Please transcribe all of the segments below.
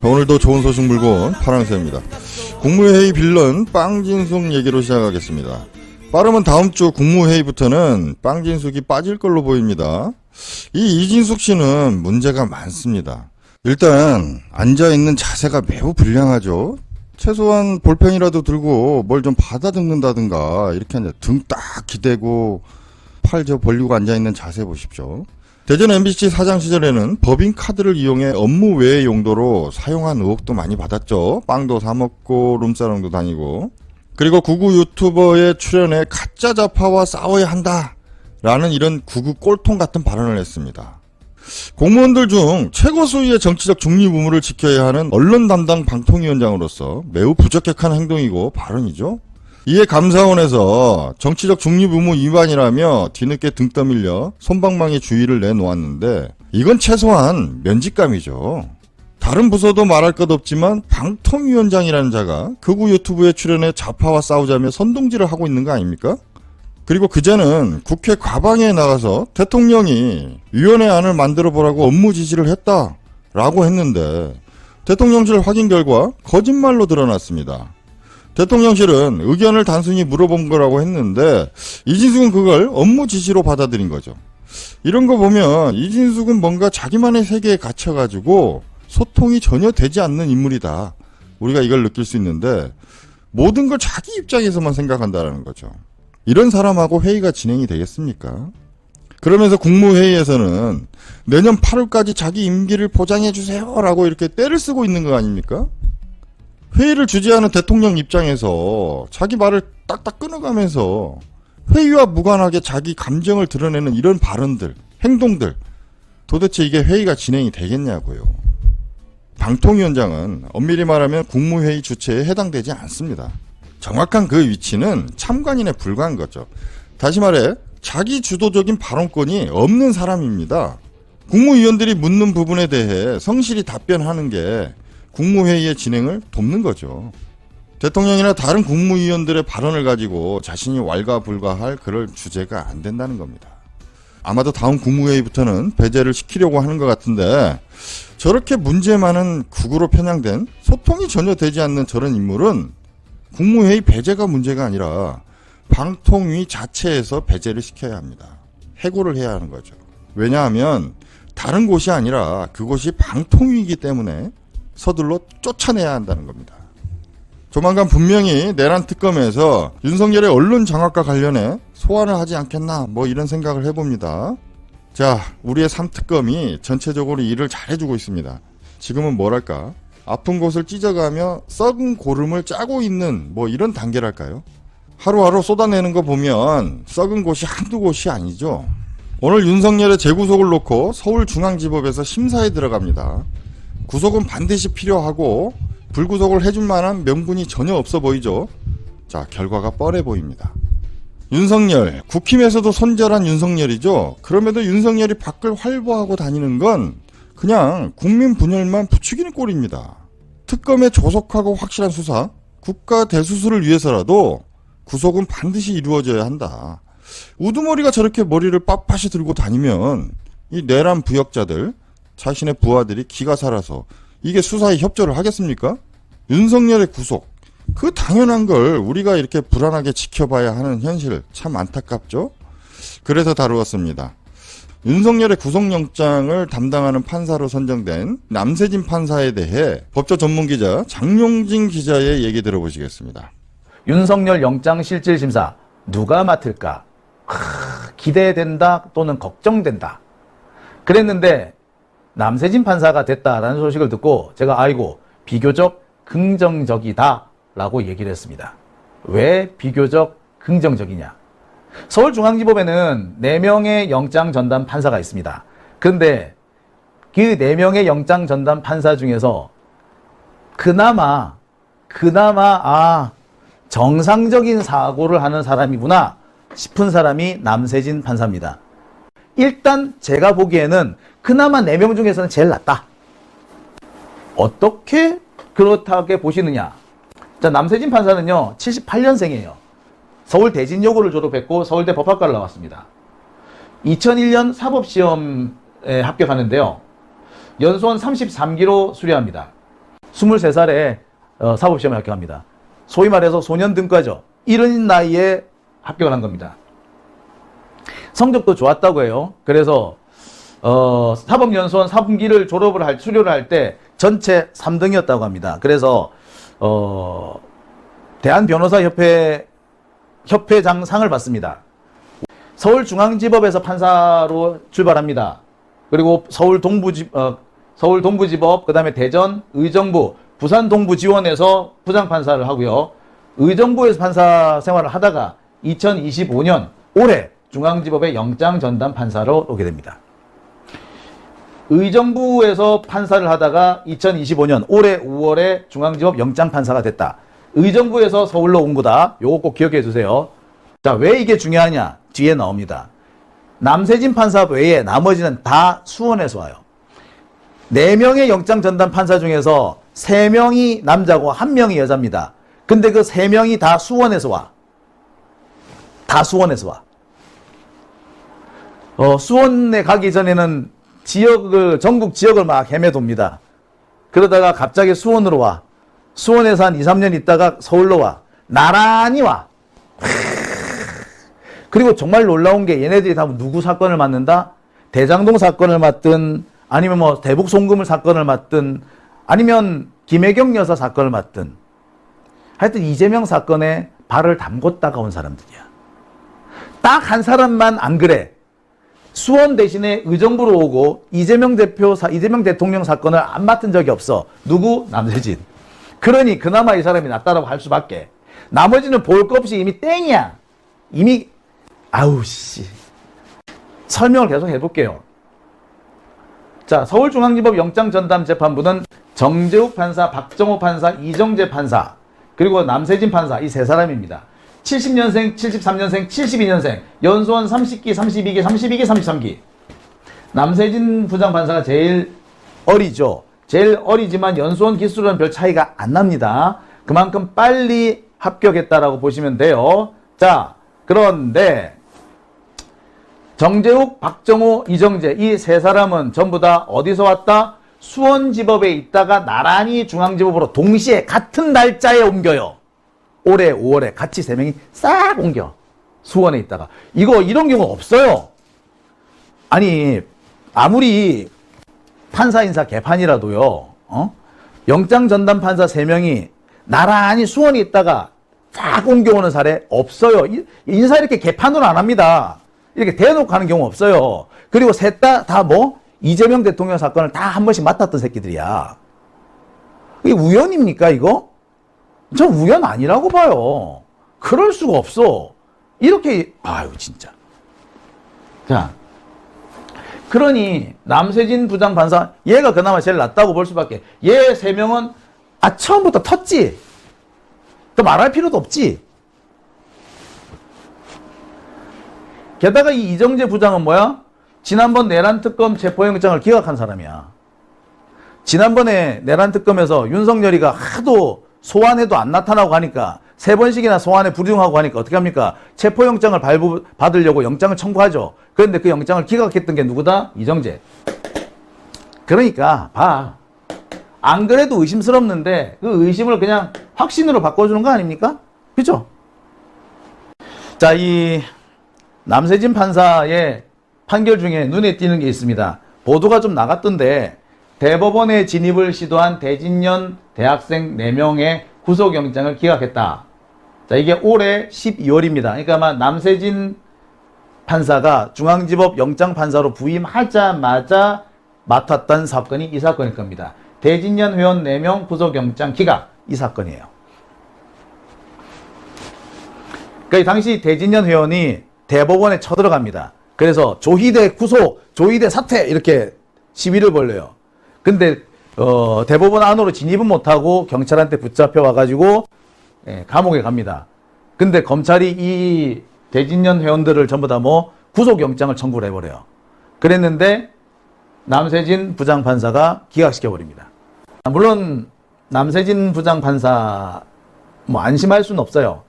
오늘도 좋은 소식 물고 온 파랑새입니다. 국무회의 빌런 빵진숙 얘기로 시작하겠습니다. 빠르면 다음주 국무회의부터는 빵진숙이 빠질 걸로 보입니다. 이 이진숙 씨는 문제가 많습니다. 일단 앉아있는 자세가 매우 불량하죠. 최소한 볼펜이라도 들고 뭘 좀 받아 적는다든가 이렇게 등 딱 기대고 팔 벌리고 앉아있는 자세 보십시오. 대전 MBC 사장 시절에는 법인카드를 이용해 업무 외의 용도로 사용한 의혹도 많이 받았죠. 빵도 사먹고 룸사롱도 다니고. 그리고 구구 유튜버의 출연에 가짜 좌파와 싸워야 한다 라는 이런 구구 꼴통 같은 발언을 했습니다. 공무원들 중 최고 수위의 정치적 중립 의무를 지켜야 하는 언론 담당 방통위원장으로서 매우 부적격한 행동이고 발언이죠. 이에 감사원에서 정치적 중립 의무 위반이라며 뒤늦게 등 떠밀려 솜방망이 주의를 내놓았는데 이건 최소한 면직감이죠. 다른 부서도 말할 것 없지만 방통위원장이라는 자가 극우 유튜브에 출연해 좌파와 싸우자며 선동질을 하고 있는 거 아닙니까? 그리고 그제는 국회 과방에 나가서 대통령이 위원회 안을 만들어 보라고 업무 지시를 했다라고 했는데 대통령실 확인 결과 거짓말로 드러났습니다. 대통령실은 의견을 단순히 물어본 거라고 했는데 이진숙은 그걸 업무 지시로 받아들인 거죠. 이런 거 보면 이진숙은 뭔가 자기만의 세계에 갇혀가지고 소통이 전혀 되지 않는 인물이다. 우리가 이걸 느낄 수 있는데 모든 걸 자기 입장에서만 생각한다는 거죠. 이런 사람하고 회의가 진행이 되겠습니까? 그러면서 국무회의에서는 내년 8월까지 자기 임기를 보장해주세요 라고 이렇게 떼를 쓰고 있는 거 아닙니까? 회의를 주재하는 대통령 입장에서 자기 말을 딱딱 끊어가면서 회의와 무관하게 자기 감정을 드러내는 이런 발언들, 행동들, 도대체 이게 회의가 진행이 되겠냐고요. 방통위원장은 엄밀히 말하면 국무회의 주체에 해당되지 않습니다. 정확한 그 위치는 참관인에 불과한 거죠. 다시 말해 자기 주도적인 발언권이 없는 사람입니다. 국무위원들이 묻는 부분에 대해 성실히 답변하는 게 국무회의의 진행을 돕는 거죠. 대통령이나 다른 국무위원들의 발언을 가지고 자신이 왈가불가할 그럴 주제가 안 된다는 겁니다. 아마도 다음 국무회의부터는 배제를 시키려고 하는 것 같은데 저렇게 문제 많은 극우로 편향된 소통이 전혀 되지 않는 저런 인물은 국무회의 배제가 문제가 아니라 방통위 자체에서 배제를 시켜야 합니다. 해고를 해야 하는 거죠. 왜냐하면 다른 곳이 아니라 그곳이 방통위이기 때문에 서둘러 쫓아내야 한다는 겁니다. 조만간 분명히 내란 특검에서 윤석열의 언론 장악과 관련해 소환을 하지 않겠나 뭐 이런 생각을 해봅니다. 자, 우리의 3특검이 전체적으로 일을 잘해주고 있습니다. 지금은 뭐랄까 아픈 곳을 찢어가며 썩은 고름을 짜고 있는 뭐 이런 단계랄까요? 하루하루 쏟아내는 거 보면 썩은 곳이 한두 곳이 아니죠. 오늘 윤석열의 재구속을 놓고 서울중앙지법에서 심사에 들어갑니다. 구속은 반드시 필요하고 불구속을 해줄 만한 명분이 전혀 없어 보이죠. 자, 결과가 뻔해 보입니다. 윤석열, 국힘에서도 손절한 윤석열이죠. 그럼에도 윤석열이 밖을 활보하고 다니는 건 그냥 국민 분열만 부추기는 꼴입니다. 특검의 조속하고 확실한 수사, 국가 대수술을 위해서라도 구속은 반드시 이루어져야 한다. 우두머리가 저렇게 머리를 빳빳이 들고 다니면 이 내란 부역자들, 자신의 부하들이 기가 살아서 이게 수사에 협조를 하겠습니까? 윤석열의 구속, 그 당연한 걸 우리가 이렇게 불안하게 지켜봐야 하는 현실 참 안타깝죠? 그래서 다루었습니다. 윤석열의 구속영장을 담당하는 판사로 선정된 남세진 판사에 대해 법조 전문기자 장용진 기자의 얘기 들어보시겠습니다. 윤석열 영장실질심사 누가 맡을까? 기대된다 또는 걱정된다. 그랬는데 남세진 판사가 됐다라는 소식을 듣고 제가 아이고 비교적 긍정적이다 라고 얘기를 했습니다. 왜 비교적 긍정적이냐? 서울중앙지법에는 4명의 영장 전담 판사가 있습니다. 그런데 그 4명의 영장 전담 판사 중에서 그나마 정상적인 사고를 하는 사람이구나 싶은 사람이 남세진 판사입니다. 일단 제가 보기에는 그나마 4명 중에서는 제일 낫다. 어떻게 그렇다게 보시느냐? 자, 남세진 판사는요 78년생이에요. 서울 대진여고를 졸업했고 서울대 법학과를 나왔습니다. 2001년 사법시험에 합격하는데요. 연수원 33기로 수료합니다. 23살에 사법시험에 합격합니다. 소위 말해서 소년등과죠. 이런 나이에 합격을 한 겁니다. 성적도 좋았다고 해요. 그래서 사법연수원 4분기를 수료를 할 때 전체 3등이었다고 합니다. 그래서 대한변호사협회장 상을 받습니다. 서울중앙지법에서 판사로 출발합니다. 그리고 서울 동부지법, 그 다음에 대전, 의정부, 부산 동부지원에서 부장판사를 하고요. 의정부에서 판사 생활을 하다가 2025년 올해 중앙지법의 영장전담 판사로 오게 됩니다. 의정부에서 판사를 하다가 2025년 올해 5월에 중앙지법 영장판사가 됐다. 의정부에서 서울로 온 거다. 요거 꼭 기억해 주세요. 자, 왜 이게 중요하냐? 뒤에 나옵니다. 남세진 판사 외에 나머지는 다 수원에서 와요. 4명의 영장 전담 판사 중에서 3명이 남자고 1명이 여자입니다. 근데 그 3명이 다 수원에서 와. 다 수원에서 와. 수원에 가기 전에는 전국 지역을 막 헤매돕니다. 그러다가 갑자기 수원으로 와. 수원에서 한 2, 3년 있다가 서울로 와. 나란히 와. 그리고 정말 놀라운 게 얘네들이 다 누구 사건을 맡는다? 대장동 사건을 맡든, 아니면 뭐 대북 송금 사건을 맡든, 아니면 김혜경 여사 사건을 맡든, 하여튼 이재명 사건에 발을 담궜다가 온 사람들이야. 딱 한 사람만 안 그래. 수원 대신에 의정부로 오고 이재명 대통령 사건을 안 맡은 적이 없어. 누구? 남세진. 그러니 그나마 이 사람이 낫다라고 할 수밖에. 나머지는 볼 것 없이 이미 땡이야. 이미 아우씨. 설명을 계속 해볼게요. 자, 서울중앙지법 영장전담재판부는 정재욱 판사, 박정호 판사, 이정재 판사, 그리고 남세진 판사, 이 세 사람입니다. 70년생, 73년생, 72년생, 연수원 30기, 32기, 32기, 33기. 남세진 부장판사가 제일 어리죠. 제일 어리지만 연수원 기수로는 별 차이가 안 납니다. 그만큼 빨리 합격했다라고 보시면 돼요. 자, 그런데 정재욱, 박정호, 이정재 이 세 사람은 전부 다 어디서 왔다? 수원지법에 있다가 나란히 중앙지법으로 동시에 같은 날짜에 옮겨요. 올해 5월에 같이 3명이 싹 옮겨. 수원에 있다가. 이런 경우 없어요. 아니, 아무리 판사 인사 개판이라도요, 영장 전담 판사 3명이 나란히 수원에 있다가 싹 옮겨오는 사례 없어요. 인사 이렇게 개판으로 안 합니다. 이렇게 대놓고 하는 경우 없어요. 그리고 셋 다 이재명 대통령 사건을 다 한 번씩 맡았던 새끼들이야. 이게 우연입니까, 이거? 전 우연 아니라고 봐요. 그럴 수가 없어. 이렇게, 아유, 진짜. 자. 그러니, 남세진 부장판사, 얘가 그나마 제일 낫다고 볼 수밖에. 얘 3명은, 처음부터 텄지? 또 말할 필요도 없지? 게다가 이 이정재 부장은 뭐야? 지난번 내란 특검 체포영장을 기각한 사람이야. 지난번에 내란 특검에서 윤석열이가 하도 소환해도 안 나타나고 하니까 3번씩이나 소환에 불이용하고 하니까 어떻게 합니까? 체포영장을 받으려고 영장을 청구하죠. 그런데 그 영장을 기각했던 게 누구다? 이정재. 그러니까 봐. 안 그래도 의심스럽는데 그 의심을 그냥 확신으로 바꿔주는 거 아닙니까? 그죠? 자, 이 남세진 판사의 판결 중에 눈에 띄는 게 있습니다. 보도가 좀 나갔던데 대법원에 진입을 시도한 대진년 대학생 4명의 구속영장을 기각했다. 자, 이게 올해 12월입니다. 그러니까 아마 남세진 판사가 중앙지법 영장판사로 부임하자마자 맡았던 사건이 이 사건일 겁니다. 대진년 회원 4명 구속영장 기각, 이 사건이에요. 그러니까 당시 대진년 회원이 대법원에 쳐들어갑니다. 그래서 조희대 구속, 조희대 사퇴 이렇게 시위를 벌려요. 근데 대법원 안으로 진입은 못하고 경찰한테 붙잡혀 와가지고 감옥에 갑니다. 근데 검찰이 이 대진년 회원들을 전부 다 구속영장을 청구를 해버려요. 그랬는데 남세진 부장판사가 기각시켜버립니다. 물론 남세진 부장판사 안심할 수는 없어요.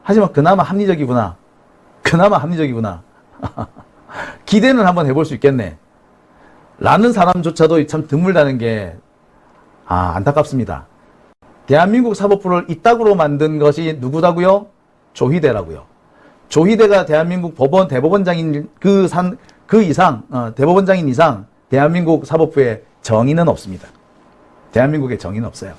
하지만 그나마 합리적이구나. 기대는 한번 해볼 수 있겠네. 라는 사람조차도 참 드물다는 게 안타깝습니다. 대한민국 사법부를 이따구로 만든 것이 누구다고요? 조희대라고요. 조희대가 대한민국 법원 대법원장인 대법원장인 이상 대한민국 사법부에 정의는 없습니다. 대한민국에 정의는 없어요.